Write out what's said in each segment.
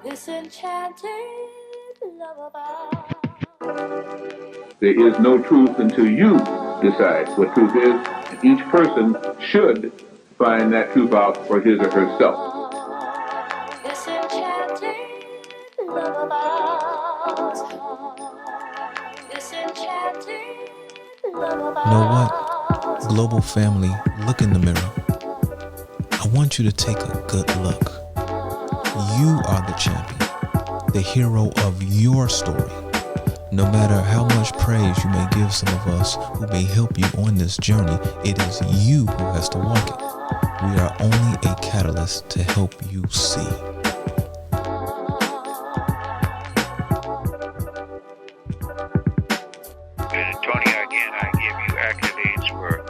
This enchanted love of ours. There is no truth until you decide what truth is. And each person should find that truth out for his or herself. This enchanted love of ours. This enchanted love of ours. You know what? Global family, look in the mirror. I want you to take a good look. You are the champion, the hero of your story. No matter how much praise you may give some of us who may help you on this journey, it is you who has to walk it. We are only a catalyst to help you see. Tony, again, I give you accolades for,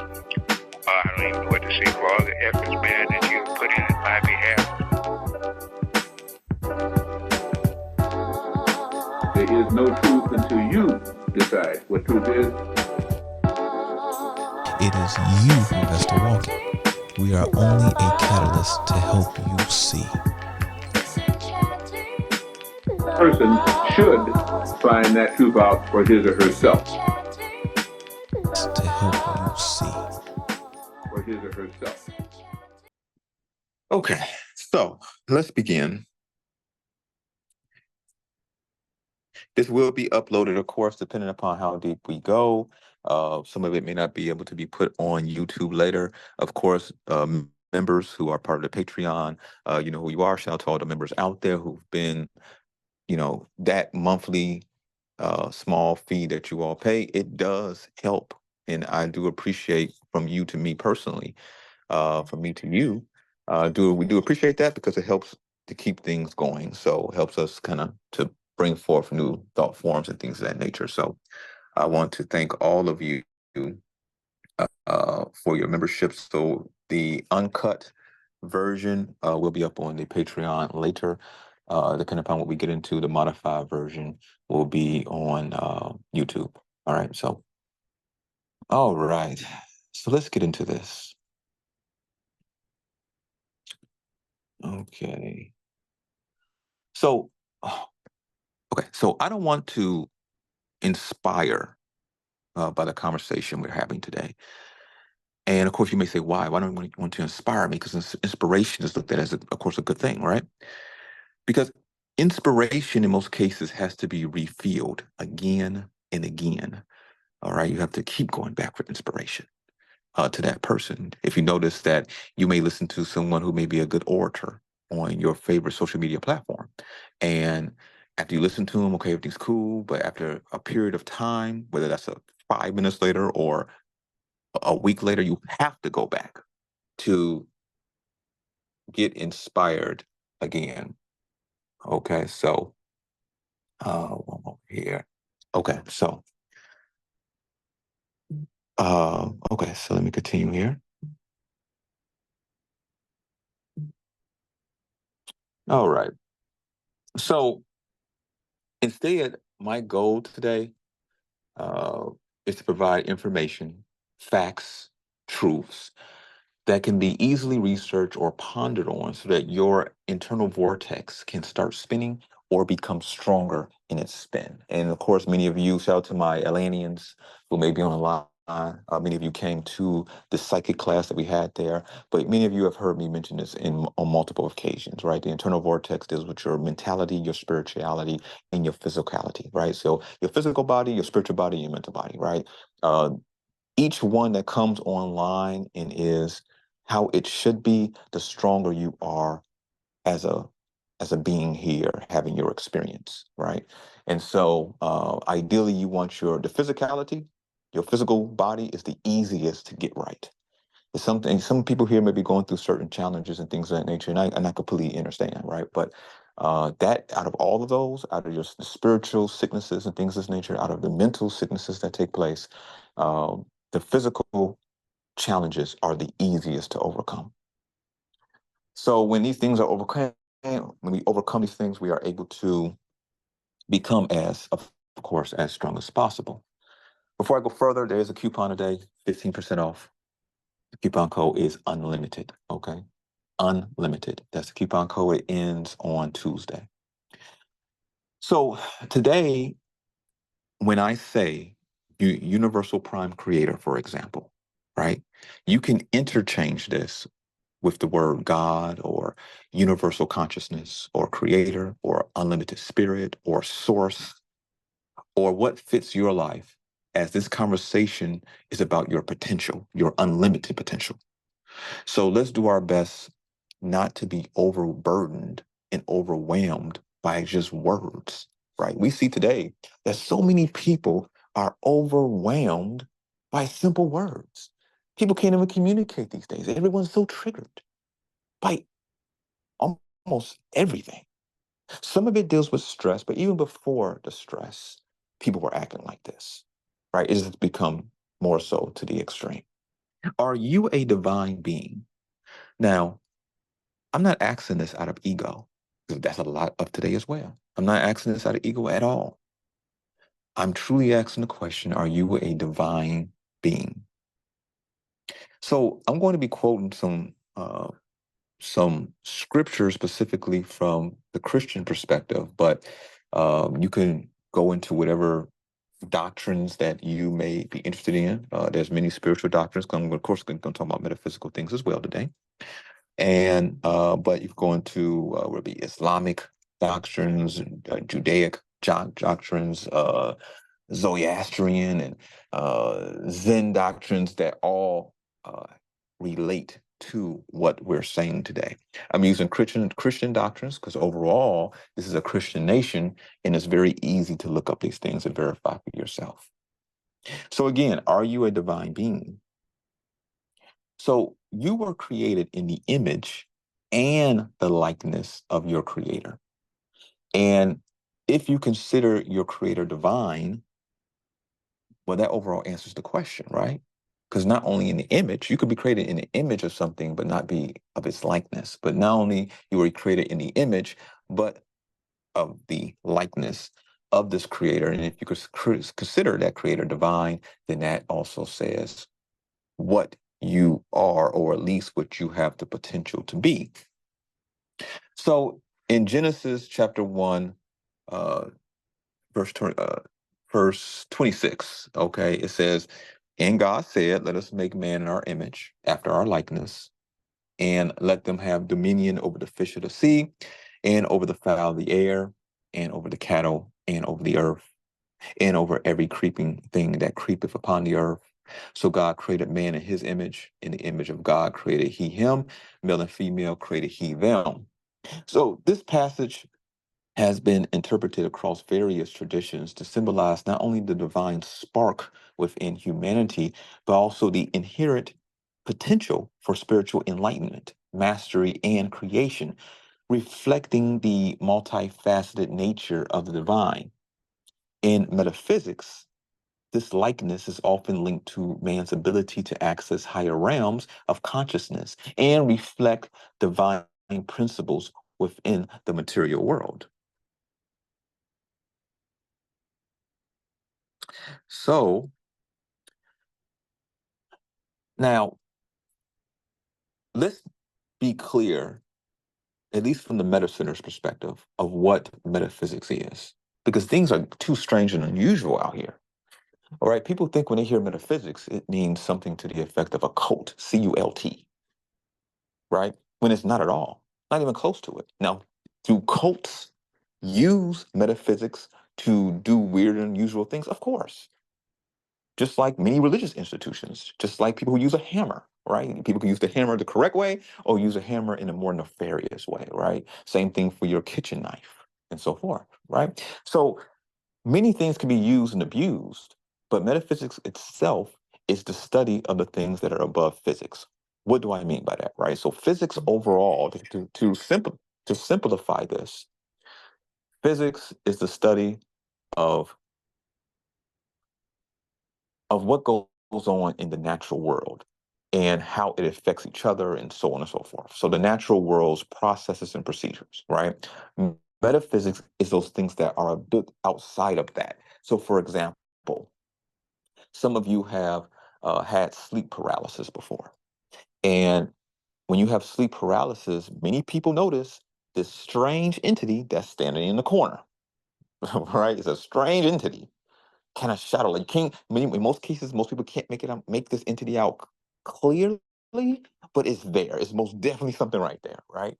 I don't even know what to say, for all the efforts, man, that you put in my behalf. There is no truth until you decide what truth is. It is you who has to walk it. We are only a catalyst to help you see. Person should find that truth out for his or herself. To help you see. For his or herself. Okay, so let's begin. This will be uploaded, of course, depending upon how deep we go. Some of it may not be able to be put on YouTube later. Of course, members who are part of the Patreon, you know who you are. Shout out to all the members out there who've been, that monthly small fee that you all pay. It does help, and I do appreciate from you to me personally, from me to you. We do appreciate that because it helps to keep things going. So it helps us kind of to bring forth new thought forms and things of that nature. So I want to thank all of you for your membership. So the uncut version will be up on the Patreon later. Depending upon what we get into, the modified version will be on YouTube. All right. So, all right. So let's get into this. Okay. So, okay. So I don't want to inspire by the conversation we're having today. And of course, you may say, why? Why don't you want to inspire me? Because inspiration is looked at as, of course, a good thing, right? Because inspiration in most cases has to be refilled again and again. All right. You have to keep going back for inspiration to that person. If you notice that you may listen to someone who may be a good orator on your favorite social media platform, and after you listen to them, okay, everything's cool. But after a period of time, whether that's 5 minutes later or a week later, you have to go back to get inspired again. Okay, so one more here. Okay, so okay, so let me continue here. All right. So instead, my goal today is to provide information, facts, truths that can be easily researched or pondered on so that your internal vortex can start spinning or become stronger in its spin. And of course, many of you, shout out to my Atlanteans who may be on the line. Many of you came to the psychic class that we had there, but many of you have heard me mention this on multiple occasions, right? The internal vortex deals with your mentality, your spirituality, and your physicality, right? So your physical body, your spiritual body, your mental body, right? Each one that comes online and is how it should be, the stronger you are as a being here having your experience, right? And so ideally you want the physicality, your physical body is the easiest to get right. It's something some people here may be going through certain challenges and things of that nature, and I completely understand, right? But that out of all of those, out of your spiritual sicknesses and things of this nature, out of the mental sicknesses that take place, the physical challenges are the easiest to overcome. So when these things are overcome, when we overcome these things, we are able to become of course, as strong as possible. Before I go further, there is a coupon today, 15% off. The coupon code is unlimited, okay? Unlimited. That's the coupon code. It ends on Tuesday. So today, when I say universal prime creator, for example, right, you can interchange this with the word God or universal consciousness or creator or unlimited spirit or source or what fits your life, as this conversation is about your potential, your unlimited potential. So let's do our best not to be overburdened and overwhelmed by just words, right? We see today that so many people are overwhelmed by simple words. People can't even communicate these days. Everyone's so triggered by almost everything. Some of it deals with stress, but even before the stress, people were acting like this, right? It has become more so to the extreme. Are you a divine being? Now, I'm not asking this out of ego, because that's a lot of today as well. I'm not asking this out of ego at all. I'm truly asking the question, are you a divine being? So I'm going to be quoting some scripture specifically from the Christian perspective, but you can go into whatever doctrines that you may be interested in. There's many spiritual doctrines. I'm, of course, going to talk about metaphysical things as well today. And but you go into would be Islamic doctrines, Judaic doctrines, Zoroastrian and Zen doctrines that all relate to what we're saying today. I'm using Christian doctrines because overall, this is a Christian nation, and it's very easy to look up these things and verify for yourself. So again, are you a divine being? So you were created in the image and the likeness of your creator. And if you consider your creator divine, well, that overall answers the question, right? Because not only in the image, you could be created in the image of something, but not be of its likeness. But not only you were created in the image, but of the likeness of this creator. And if you could consider that creator divine, then that also says what you are, or at least what you have the potential to be. So in Genesis chapter 1, uh, verse 26, okay, it says, and God said, let us make man in our image, after our likeness, and let them have dominion over the fish of the sea, and over the fowl of the air, and over the cattle, and over the earth, and over every creeping thing that creepeth upon the earth. So God created man in his image. In the image of God created he him. Male and female created he them. So this passage has been interpreted across various traditions to symbolize not only the divine spark within humanity, but also the inherent potential for spiritual enlightenment, mastery, and creation, reflecting the multifaceted nature of the divine. In metaphysics, this likeness is often linked to man's ability to access higher realms of consciousness and reflect divine principles within the material world. So now let's be clear, at least from the meta center's perspective, of what metaphysics is, because things are too strange and unusual out here. All right, people think when they hear metaphysics, it means something to the effect of a cult, C-U-L-T, right? When it's not at all, not even close to it. Now, do cults use metaphysics to do weird and unusual things? Of course. Just like many religious institutions, just like people who use a hammer, right? People can use the hammer the correct way or use a hammer in a more nefarious way, right? Same thing for your kitchen knife and so forth, right? So many things can be used and abused, but metaphysics itself is the study of the things that are above physics. What do I mean by that, right? So physics overall, to simplify this, physics is the study of what goes on in the natural world and how it affects each other and so on and so forth. So the natural world's processes and procedures, right? Metaphysics is those things that are a bit outside of that. So for example, some of you have had sleep paralysis before. And when you have sleep paralysis, many people notice this strange entity that's standing in the corner. right? It's a strange entity, kind of shadow. Like king. In most cases, most people can't make this entity out clearly, but it's there. It's most definitely something right there, right?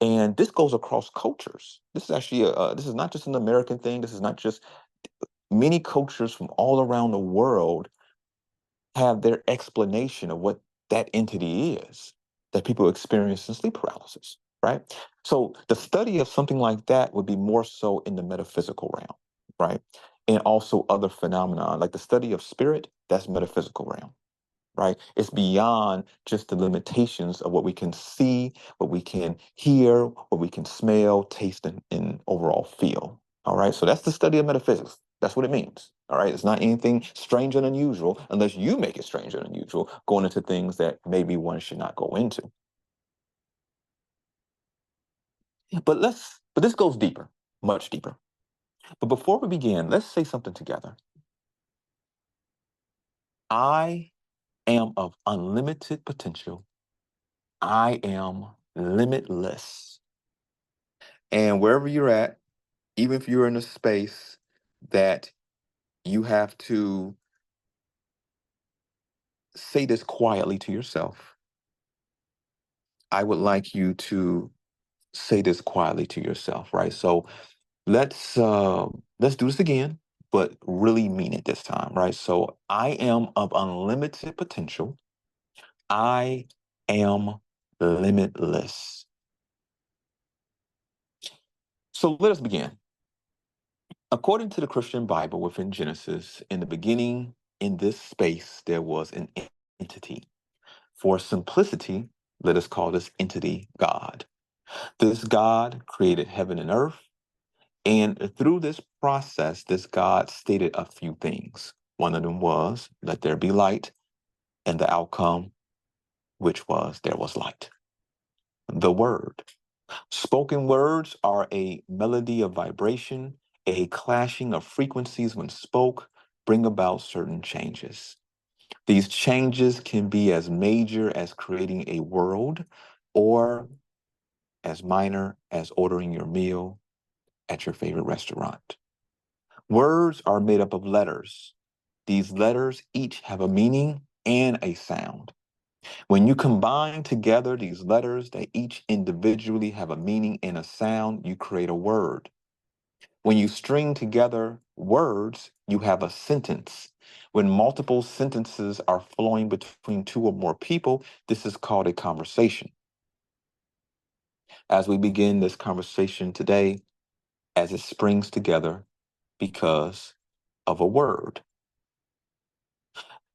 And this goes across cultures. This is actually this is not just an American thing. This is not just many cultures from all around the world have their explanation of what that entity is that people experience in sleep paralysis, right? So the study of something like that would be more so in the metaphysical realm, right? And also other phenomena, like the study of spirit, that's metaphysical realm, right? It's beyond just the limitations of what we can see, what we can hear, what we can smell, taste, and overall feel. All right. So that's the study of metaphysics. That's what it means. All right. It's not anything strange and unusual unless you make it strange and unusual, going into things that maybe one should not go into. But this goes deeper, much deeper. But before we begin, let's say something together. I am of unlimited potential. I am limitless. And wherever you're at, even if you're in a space that you have to say this quietly to yourself, I would like you to say this quietly to yourself, right? So let's do this again, but really mean it this time, right? So I am of unlimited potential. I am limitless. So let us begin. According to the Christian Bible within Genesis, in the beginning, in this space, there was an entity. For simplicity, let us call this entity God. This God created heaven and earth, and through this process, this God stated a few things. One of them was, let there be light, and the outcome, which was, there was light. The word. Spoken words are a melody of vibration, a clashing of frequencies when spoke, bring about certain changes. These changes can be as major as creating a world or as minor as ordering your meal at your favorite restaurant. Words are made up of letters. These letters each have a meaning and a sound. When you combine together these letters that each individually have a meaning and a sound, you create a word. When you string together words, you have a sentence. When multiple sentences are flowing between two or more people, this is called a conversation. As we begin this conversation today, as it springs together because of a word.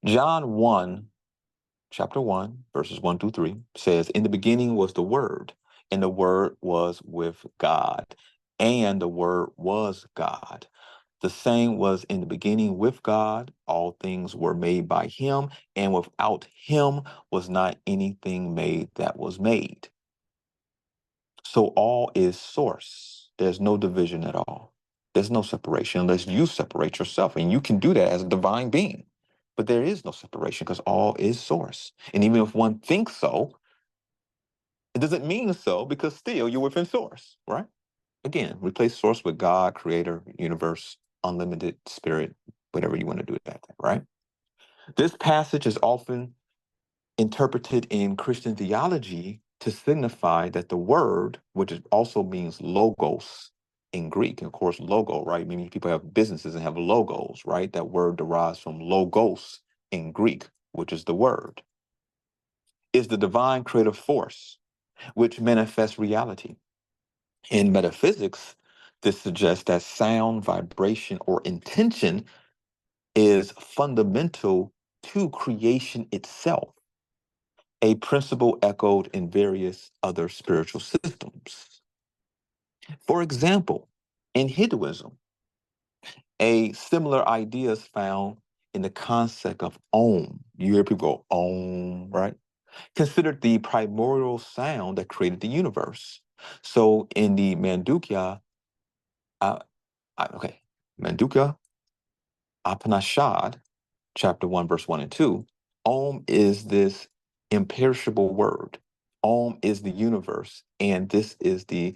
John 1, chapter 1, verses 1 through 3 says, in the beginning was the Word, and the Word was with God, and the Word was God. The same was in the beginning with God. All things were made by him, and without him was not anything made that was made. So all is source. There's no division at all. There's no separation unless you separate yourself, and you can do that as a divine being. But there is no separation because all is source. And even if one thinks so, it doesn't mean so because still you're within source, right? Again, replace source with God, creator, universe, unlimited spirit, whatever you want to do with that, right? This passage is often interpreted in Christian theology to signify that the word, which also means logos in Greek, and of course, logo, right? Many people have businesses and have logos, right? That word derives from logos in Greek, which is the word, is the divine creative force, which manifests reality. In metaphysics, this suggests that sound, vibration, or intention is fundamental to creation itself, a principle echoed in various other spiritual systems. For example, in Hinduism, a similar idea is found in the concept of Om. You hear people go, Om, right? Considered the primordial sound that created the universe. So in the uh, Mandukya Upanishad, chapter 1, verse 1 and 2, Om is this imperishable word. Om is the universe, and this is the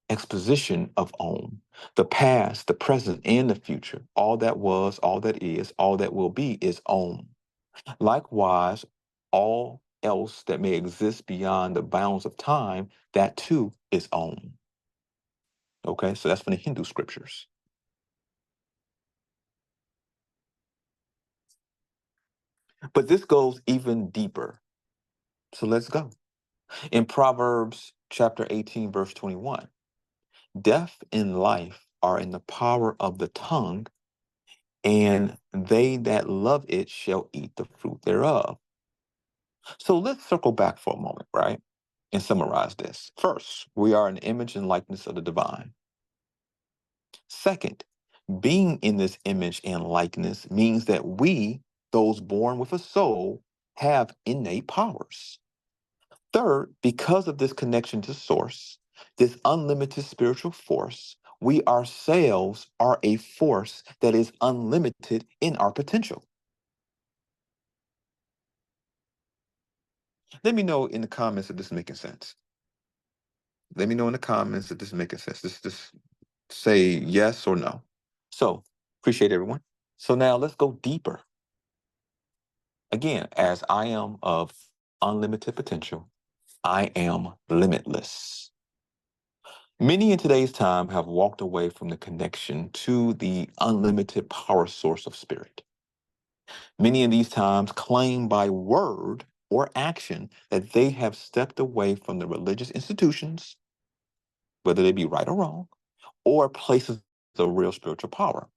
exposition of Om. The past, the present, and the future. All that was, all that is, all that will be is Om. Likewise, all else that may exist beyond the bounds of time, that too is Om. Okay, so that's from the Hindu scriptures. But this goes even deeper. So let's go. In Proverbs chapter 18, verse 21, death and life are in the power of the tongue, and they that love it shall eat the fruit thereof. So let's circle back for a moment, right? And summarize this. First, we are an image and likeness of the divine. Second, being in this image and likeness means that we, those born with a soul, have innate powers. Third, because of this connection to source, this unlimited spiritual force, we ourselves are a force that is unlimited in our potential. Let me know in the comments if this is making sense. Let me know in the comments if this is making sense. Just say yes or no. So, appreciate everyone. So now let's go deeper. Again, as I am of unlimited potential, I am limitless. Many in today's time have walked away from the connection to the unlimited power source of spirit. Many in these times claim by word or action that they have stepped away from the religious institutions, whether they be right or wrong, or places of real spiritual power.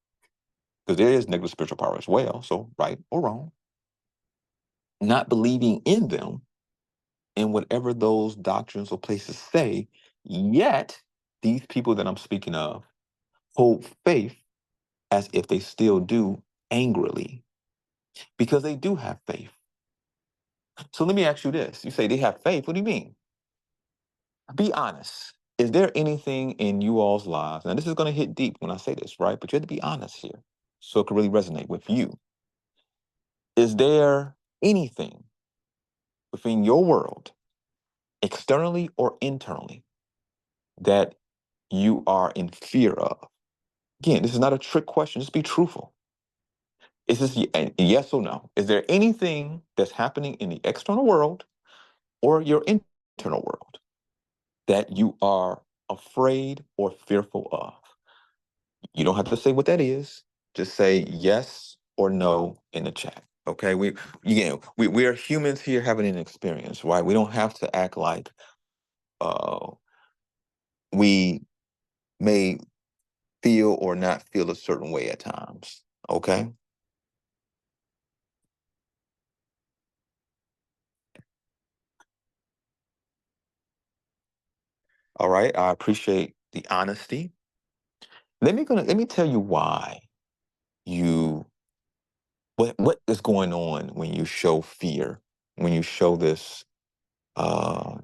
Because there is negative spiritual power as well, so right or wrong. Not believing in them and whatever those doctrines or places say, yet these people that I'm speaking of hold faith as if they still do angrily because they do have faith. So let me ask you this. You say they have faith. What do you mean? Be honest. Is there anything in you all's lives? Now, this is going to hit deep when I say this, right? But you have to be honest here so it can really resonate with you. Is there anything within your world, externally or internally, that you are in fear of? Again, this is not a trick question. Just be truthful. Is this a yes or no? Is there anything that's happening in the external world or your internal world that you are afraid or fearful of? You don't have to say what that is. Just say yes or no in the chat. Okay, we are humans here having an experience, right? We don't have to act like uh, we may feel or not feel a certain way at times. Okay. All right. I appreciate the honesty. Let me tell you why you what is going on when you show fear, when you show this uh,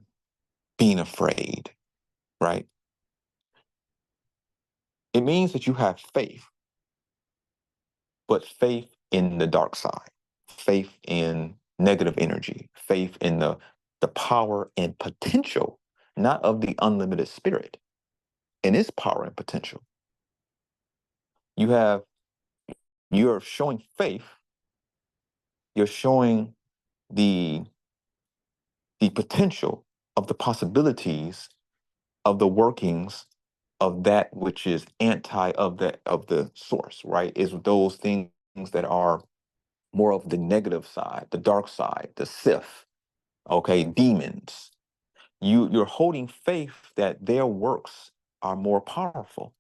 being afraid, right? It means that you have faith, but faith in the dark side, faith in negative energy, faith in the power and potential, not of the unlimited spirit, and its power and potential. You're showing faith, you're showing the potential of the possibilities of the workings of that which is anti of the source, right? Is those things that are more of the negative side, the dark side, the Sith, okay, demons. You're holding faith that their works are more powerful.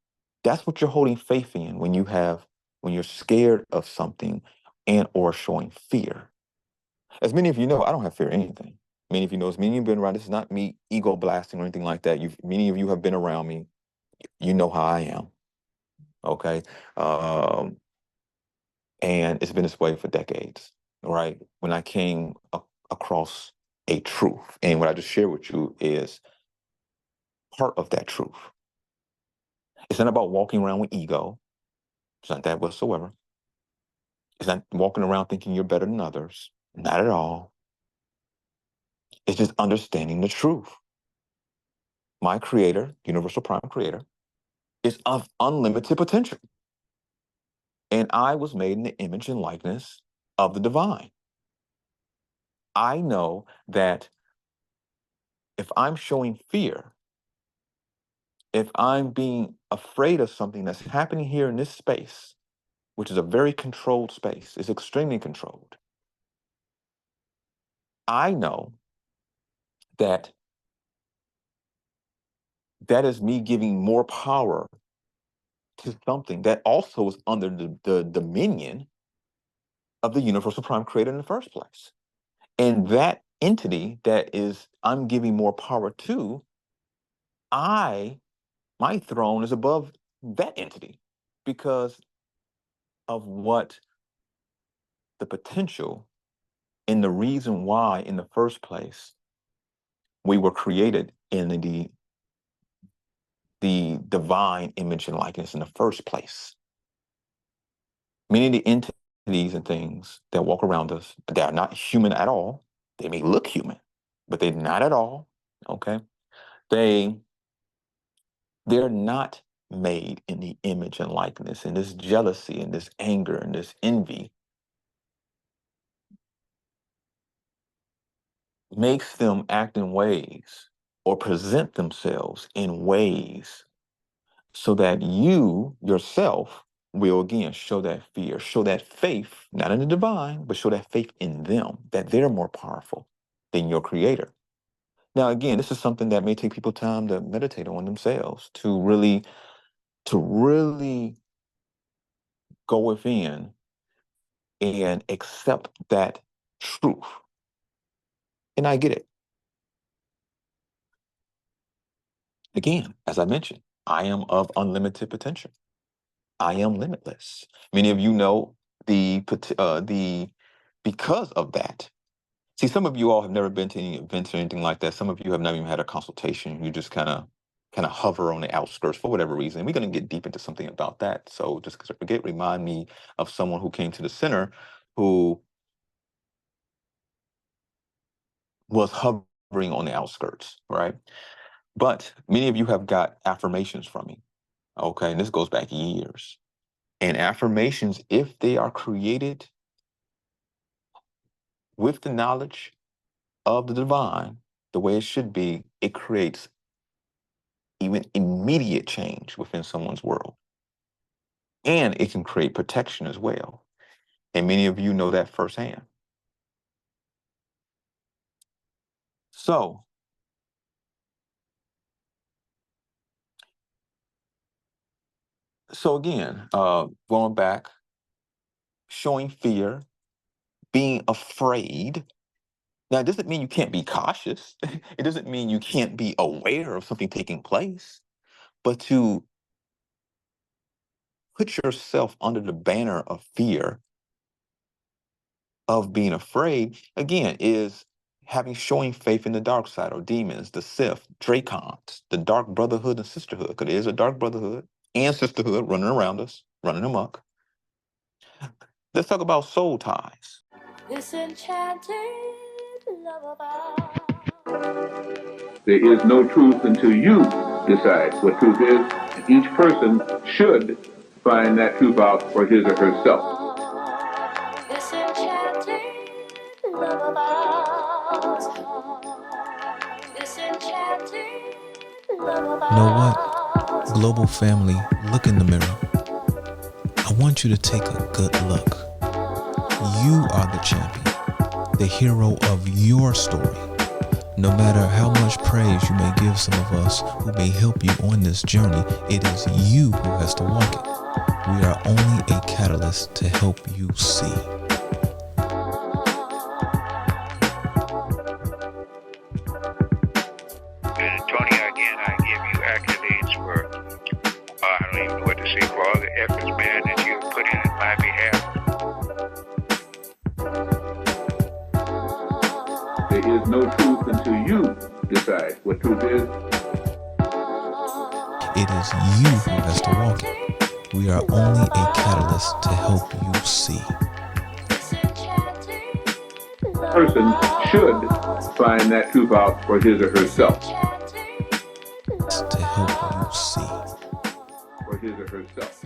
That's what you're holding faith in when you're scared of something and or showing fear. As many of you know, I don't have fear of anything. Many of you know, as many of you have been around, this is not me ego blasting or anything like that. Many of you have been around me. You know how I am. Okay. And it's been this way for decades, right? When I came across a truth, and what I just shared with you is part of that truth. It's not about walking around with ego. It's not that whatsoever. It's not walking around thinking you're better than others. Not at all. It's just understanding the truth. my creator, universal prime creator, is of unlimited potential. And I was made in the image and likeness of the divine. I know that if I'm showing fear, if I'm being afraid of something that's happening here in this space, which is a very controlled space, it's extremely controlled, I know that that is me giving more power to something that also is under the dominion of the universal prime creator in the first place. And that entity that is I'm giving more power to, my throne is above that entity because of what the potential and the reason why in the first place we were created in the divine image and likeness in the first place. Many of the entities and things that walk around us, but they are not human at all. They may look human, but they're not at all. Okay. They're not made in the image and likeness, and this jealousy and this anger and this envy makes them act in ways or present themselves in ways so that you yourself will again show that fear, show that faith, not in the divine, but show that faith in them, that they're more powerful than your creator. Now, again, this is something that may take people time to meditate on themselves, to really go within and accept that truth. And I get it. Again, as I mentioned, I am of unlimited potential. I am limitless. Many of you know because of that. See, some of you all have never been to any events or anything like that. Some of you have not even had a consultation. You just kind of hover on the outskirts for whatever reason. We're going to get deep into something about that. So just because I forget, remind me of someone who came to the center who was hovering on the outskirts, right? But many of you have got affirmations from me. Okay, and this goes back years. And affirmations, if they are created with the knowledge of the divine, the way it should be, it creates even immediate change within someone's world. And it can create protection as well. And many of you know that firsthand. So, again, going back, showing fear, being afraid. Now, it doesn't mean you can't be cautious. It doesn't mean you can't be aware of something taking place. But to put yourself under the banner of fear, of being afraid, again, is showing faith in the dark side or demons, the Sith, Dracons, the dark brotherhood and sisterhood, because there is a dark brotherhood and sisterhood running around us, running amok. Let's talk about soul ties. This enchanted lullaby. There is no truth until you decide what truth is, and each person should find that truth out for his or herself. This enchanted lullaby. This enchanted lullaby. You know what? Global family, look in the mirror. I want you to take a good look. You are the champion, the hero of your story. No matter how much praise you may give some of us who may help you on this journey, it is you who has to walk it. We are only a catalyst to help you see. Tony, again, I give you accolades for, I don't even know what to say, for all the efforts, man, that you put in my behalf. There is no truth until you decide what truth is. It is you who has to walk it. We are only a catalyst to help you see. Person should find that truth out for his or herself. his or herself.